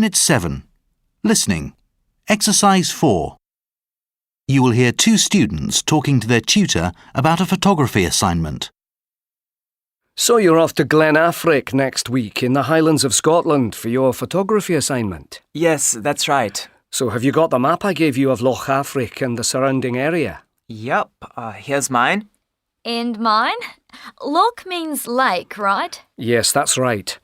Unit 7. Listening. Exercise 4. You will hear two students talking to their tutor about a photography assignment. So you're off to Glen Affric next week in the Highlands of Scotland for your photography assignment? Yes, that's right. So have you got the map I gave you of Loch Affric and the surrounding area? Yep, here's mine. And mine? Loch means lake, right? Yes, that's right.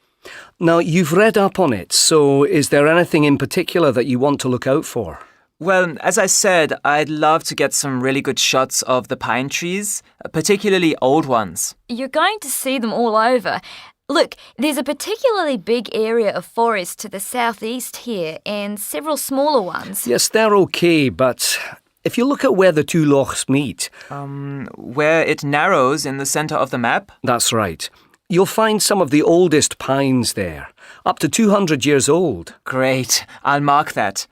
Now, you've read up on it, so is there anything in particular that you want to look out for? Well, as I said, I'd love to get some really good shots of the pine trees, particularly old ones. You're going to see them all over. Look, there's a particularly big area of forest to the southeast here and several smaller ones. Yes, they're okay, but if you look at where the two lochs meet... Where it narrows in the centre of the map? That's right. You'll find some of the oldest pines there, up to 200 years old. Great, I'll mark that.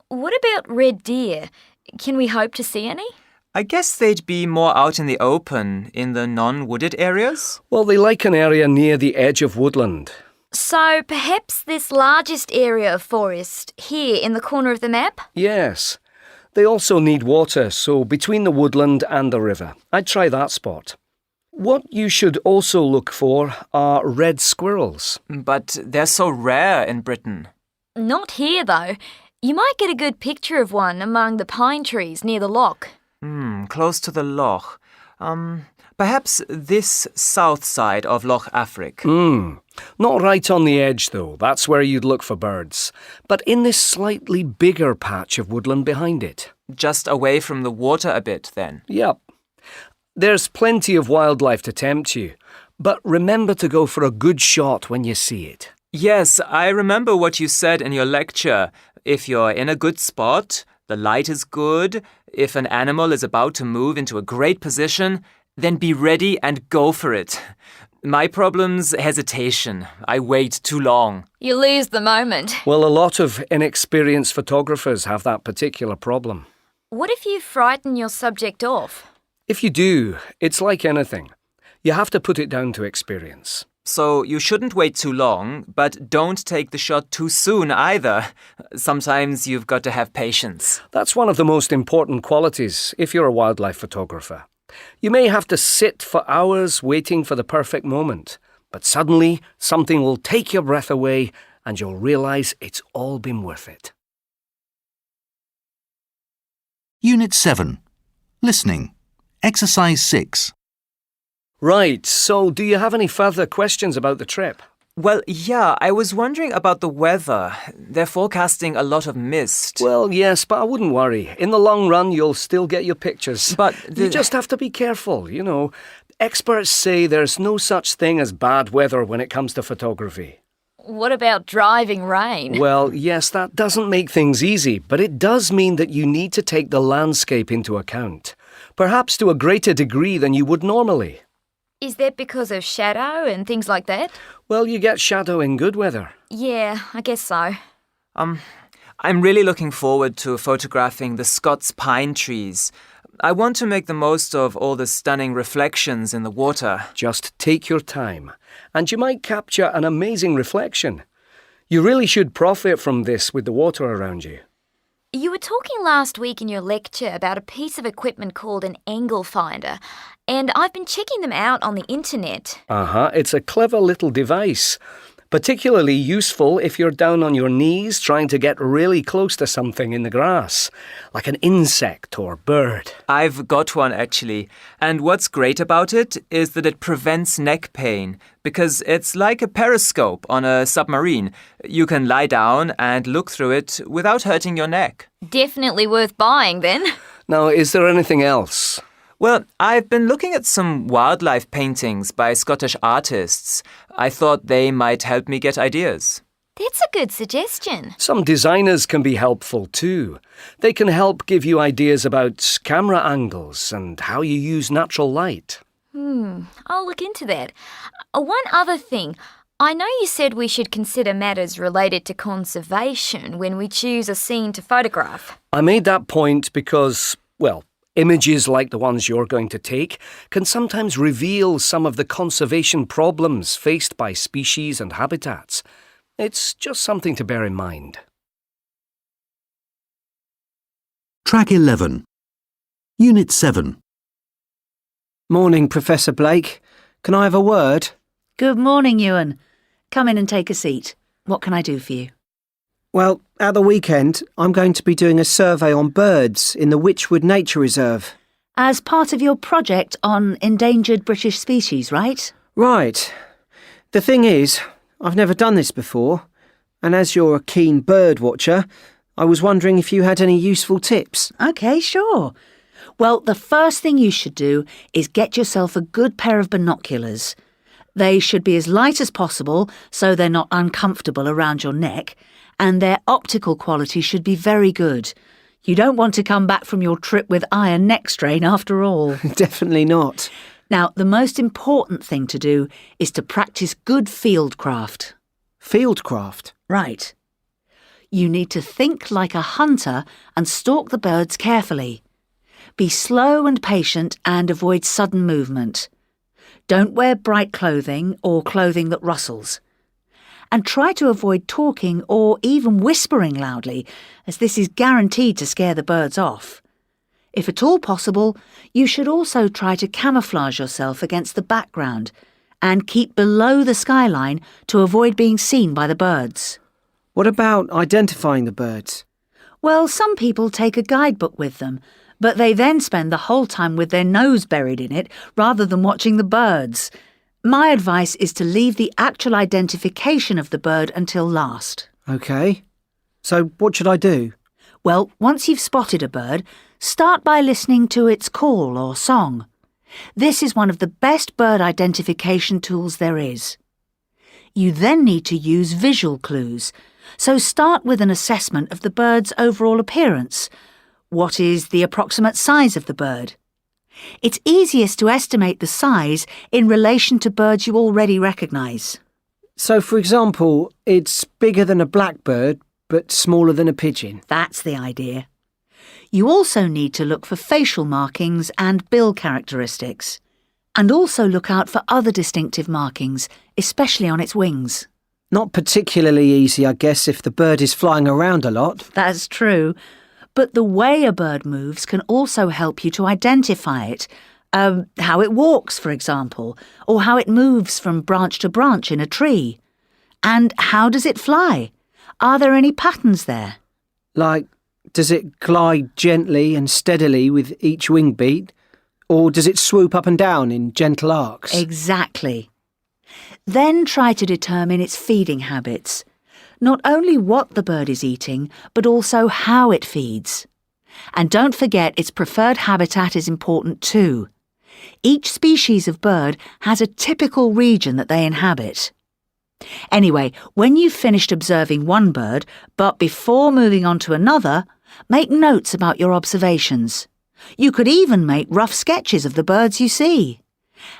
What about red deer? Can we hope to see any? I guess they'd be more out in the open, in the non-wooded areas? Well, they like an area near the edge of woodland. So perhaps this largest area of forest here in the corner of the map? Yes. They also need water, so between the woodland and the river. I'd try that spot. What you should also look for are red squirrels. But they're so rare in Britain. Not here, though. You might get a good picture of one among the pine trees near the loch. Close to the loch. Perhaps this south side of Loch Affric. Not right on the edge, though. That's where you'd look for birds. But in this slightly bigger patch of woodland behind it. Just away from the water a bit, then. Yep. There's plenty of wildlife to tempt you. But remember to go for a good shot when you see it. Yes, I remember what you said in your lecture. If you're in a good spot, the light is good, if an animal is about to move into a great position, then be ready and go for it. My problem's hesitation. I wait too long. You lose the moment. Well, a lot of inexperienced photographers have that particular problem. What if you frighten your subject off? If you do, it's like anything. You have to put it down to experience. So you shouldn't wait too long, but don't take the shot too soon either. Sometimes you've got to have patience. That's one of the most important qualities if you're a wildlife photographer. You may have to sit for hours waiting for the perfect moment, but suddenly something will take your breath away and you'll realise it's all been worth it. Unit 7. Listening. Exercise 6. Right, so do you have any further questions about the trip? Well, yeah, I was wondering about the weather. They're forecasting a lot of mist. Well, yes, but I wouldn't worry. In the long run, you'll still get your pictures. But you just have to be careful, you know. Experts say there's no such thing as bad weather when it comes to photography. What about driving rain? Well, yes, that doesn't make things easy, but it does mean that you need to take the landscape into account, perhaps to a greater degree than you would normally. Is that because of shadow and things like that? Well, you get shadow in good weather. Yeah, I guess so. I'm really looking forward to photographing the Scots pine trees. I want to make the most of all the stunning reflections in the water. Just take your time, and you might capture an amazing reflection. You really should profit from this with the water around you. You were talking last week in your lecture about a piece of equipment called an angle finder, and I've been checking them out on the internet. It's a clever little device. Particularly useful if you're down on your knees trying to get really close to something in the grass, like an insect or bird. I've got one actually, and what's great about it is that it prevents neck pain, because it's like a periscope on a submarine. You can lie down and look through it without hurting your neck. Definitely worth buying then. Now, is there anything else? Well, I've been looking at some wildlife paintings by Scottish artists. I thought they might help me get ideas. That's a good suggestion. Some designers can be helpful too. They can help give you ideas about camera angles and how you use natural light. I'll look into that. One other thing. I know you said we should consider matters related to conservation when we choose a scene to photograph. I made that point because, well, images like the ones you're going to take can sometimes reveal some of the conservation problems faced by species and habitats. It's just something to bear in mind. Track 11. Unit 7. Morning, Professor Blake. Can I have a word? Good morning, Ewan. Come in and take a seat. What can I do for you? Well, at the weekend, I'm going to be doing a survey on birds in the Wychwood Nature Reserve. As part of your project on endangered British species, right? Right. The thing is, I've never done this before, and as you're a keen bird watcher, I was wondering if you had any useful tips. OK, sure. Well, the first thing you should do is get yourself a good pair of binoculars. They should be as light as possible so they're not uncomfortable around your neck, and their optical quality should be very good. You don't want to come back from your trip with eye and neck strain after all. Definitely not. Now, the most important thing to do is to practice good fieldcraft. Fieldcraft? Right. You need to think like a hunter and stalk the birds carefully. Be slow and patient and avoid sudden movement. Don't wear bright clothing or clothing that rustles. And try to avoid talking or even whispering loudly, as this is guaranteed to scare the birds off. If at all possible, you should also try to camouflage yourself against the background and keep below the skyline to avoid being seen by the birds. What about identifying the birds? Well, some people take a guidebook with them, but they then spend the whole time with their nose buried in it rather than watching the birds. My advice is to leave the actual identification of the bird until last. OK. So what should I do? Well, once you've spotted a bird, start by listening to its call or song. This is one of the best bird identification tools there is. You then need to use visual clues, so start with an assessment of the bird's overall appearance. What is the approximate size of the bird? It's easiest to estimate the size in relation to birds you already recognise. So, for example, it's bigger than a blackbird, but smaller than a pigeon. That's the idea. You also need to look for facial markings and bill characteristics. And also look out for other distinctive markings, especially on its wings. Not particularly easy, I guess, if the bird is flying around a lot. That's true. But the way a bird moves can also help you to identify it. How it walks, for example, or how it moves from branch to branch in a tree. And how does it fly? Are there any patterns there? Like, does it glide gently and steadily with each wing beat? Or does it swoop up and down in gentle arcs? Exactly. Then try to determine its feeding habits. Not only what the bird is eating, but also how it feeds. And don't forget its preferred habitat is important too. Each species of bird has a typical region that they inhabit. Anyway, when you've finished observing one bird, but before moving on to another, make notes about your observations. You could even make rough sketches of the birds you see.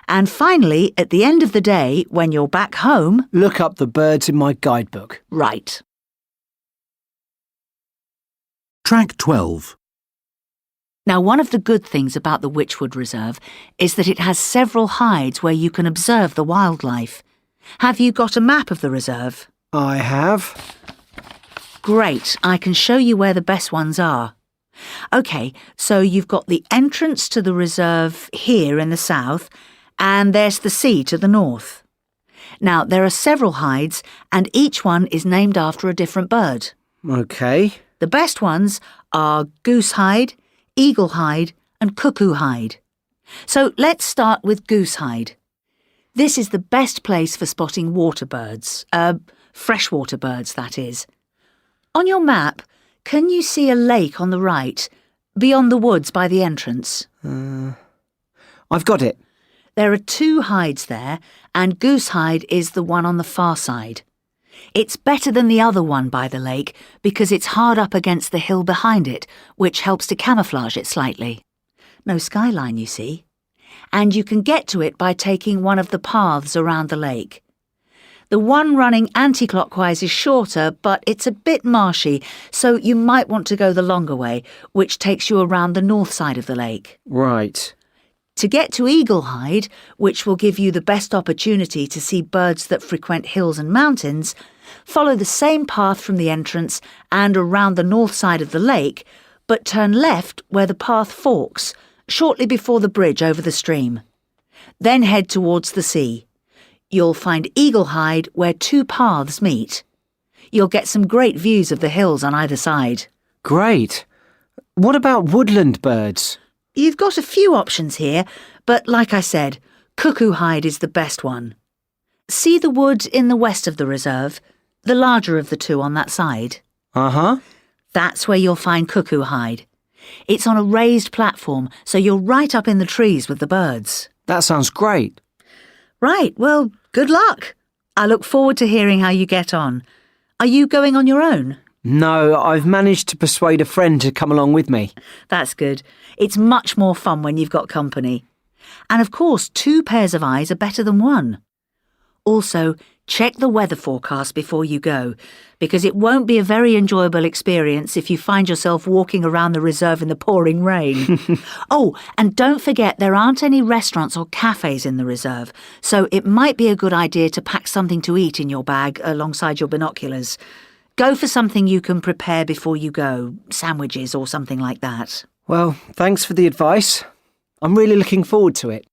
And finally, at the end of the day, when you're back home... Look up the birds in my guidebook. Right. Track 12. Now, one of the good things about the Wychwood Reserve is that it has several hides where you can observe the wildlife. Have you got a map of the reserve? I have. Great, I can show you where the best ones are. OK, so you've got the entrance to the reserve here in the south, and there's the sea to the north. Now, there are several hides, and each one is named after a different bird. OK. The best ones are goose hide, eagle hide, and cuckoo hide. So let's start with goose hide. This is the best place for spotting water birds, freshwater birds, that is. On your map, can you see a lake on the right, beyond the woods by the entrance? I've got it. There are two hides there, and goose hide is the one on the far side. It's better than the other one by the lake because it's hard up against the hill behind it, which helps to camouflage it slightly. No skyline, you see. And you can get to it by taking one of the paths around the lake. The one running anti-clockwise is shorter, but it's a bit marshy, so you might want to go the longer way, which takes you around the north side of the lake. Right. To get to Eagle Hide, which will give you the best opportunity to see birds that frequent hills and mountains, follow the same path from the entrance and around the north side of the lake, but turn left where the path forks, shortly before the bridge over the stream. Then head towards the sea. You'll find Eagle Hide where two paths meet. You'll get some great views of the hills on either side. Great. What about woodland birds? You've got a few options here, but like I said, Cuckoo Hide is the best one. See the wood in the west of the reserve, the larger of the two on that side? Uh-huh. That's where you'll find Cuckoo Hide. It's on a raised platform, so you're right up in the trees with the birds. That sounds great. Right, well, good luck. I look forward to hearing how you get on. Are you going on your own? No, I've managed to persuade a friend to come along with me. That's good. It's much more fun when you've got company. And of course, 2 pairs of eyes are better than 1. Also, check the weather forecast before you go, because it won't be a very enjoyable experience if you find yourself walking around the reserve in the pouring rain. Oh, and don't forget there aren't any restaurants or cafes in the reserve, so it might be a good idea to pack something to eat in your bag alongside your binoculars. Go for something you can prepare before you go, sandwiches or something like that. Well, thanks for the advice. I'm really looking forward to it.